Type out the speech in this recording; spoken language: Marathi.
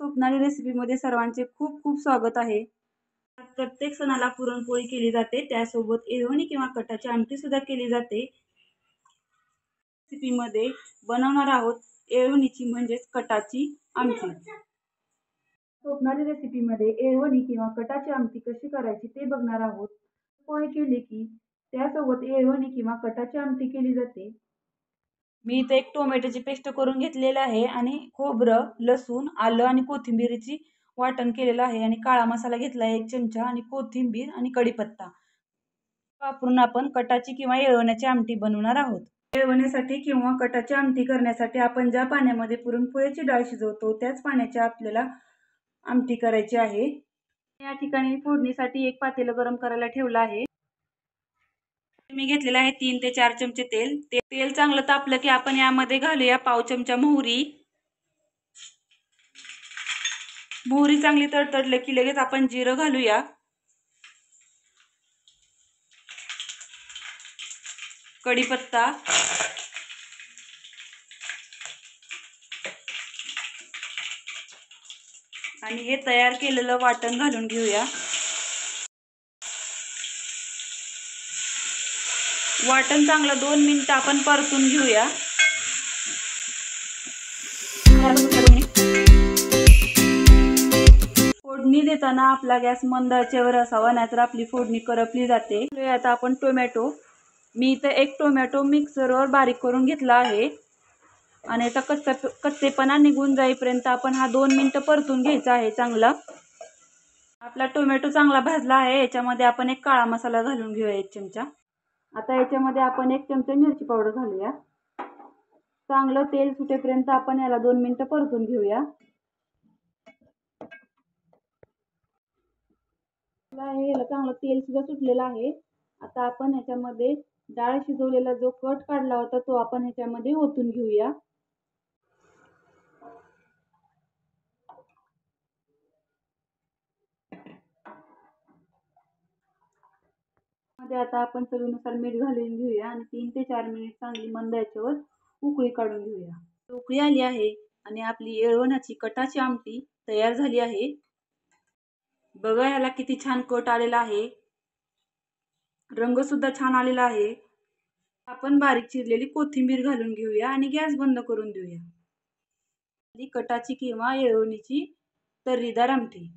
स्वप्नाली रेसिपीमध्ये सर्वांचे खूप खूप स्वागत आहे। प्रत्येक सणाला पुरणपोळी केली जाते, त्यासोबत येळवणी किंवा कटाची आमटी सुद्धा केली जाते। रेसिपीमध्ये बनवणार आहोत येळवणीची म्हणजेच कटाची आमटी। स्वप्नाली रेसिपीमध्ये येळवणी किंवा कटाची आमटी कशी करायची ते बघणार आहोत। पोळी केली की त्यासोबत येळवणी किंवा कटाची आमटी केली जाते। मी इथे एक टोमॅटोची पेस्ट करून घेतलेली आहे आणि खोबरं, लसूण, आलं आणि कोथिंबीरची वाटण केलेलं आहे आणि काळा मसाला घेतला आहे 1 चमचा आणि कोथिंबीर आणि कढीपत्ता वापरून आपण कटाची किंवा येळवण्याची आमटी बनवणार आहोत। येळवण्यासाठी किंवा कटाची आमटी करण्यासाठी आपण ज्या पाण्यामध्ये पुरणपोळीची डाळ शिजवतो त्याच पाण्याची आपल्याला आमटी करायची आहे। या ठिकाणी फोडणीसाठी एक पातेलं गरम करायला ठेवलं आहे। मी घेतलेलं आहे 3 ते 4 चमचे तेल। तेल चांगलं तापलं की आपण यामध्ये घालूया पाव चमचा मोहरी। मोहरी चांगली तडतडली की लगेच आपण जिरं घालूया। कढीपत्ता, आणि हे तयार केलेलं वाटण घालून घेऊया। वाटण चांगलं 2 मिनिटं आपण परतून घेऊया। फोडणी देताना आपला गॅस मंद आचेवर असावा, नाहीतर आपली फोडणी करपली जाते। आता आपण टोमॅटो, मी इथे 1 टोमॅटो मिक्सरवर बारीक करून घेतला आहे आणि याचा कच्चेपणा निघून जाईपर्यंत आपण हा 2 मिनिटं परतून घ्यायचा आहे चांगला। आपला टोमॅटो चांगला भाजला आहे। याच्यामध्ये आपण एक काळा मसाला घालून घेऊया 1 चमचा। आता याच्यामध्ये आपण 1 चमचा मिरची पावडर घालूया। चांगलं तेल सुटेपर्यंत आपण याला 2 मिनिटं परतून घेऊया। याला चांगलं तेल सुद्धा सुटलेलं आहे। आता आपण याच्यामध्ये डाळ शिजवलेला जो कट काढला होता तो आपण ह्याच्यामध्ये ओतून घेऊया। मध्ये आता आपण चवीनुसार मीठ घालून घेऊया आणि 3 ते 4 मिनिट चांगली मंद आचेवर उकळी काढून घेऊया। उकळी आली आहे आणि आपली येळवण्याची कटाची आमटी तयार झाली आहे। बघा याला किती छान कट आलेला आहे, रंग सुद्धा छान आलेला आहे। आपण बारीक चिरलेली कोथिंबीर घालून घेऊया आणि गॅस बंद करून देऊया। कटाची किंवा येळवणीची तर्रीदार आमटी।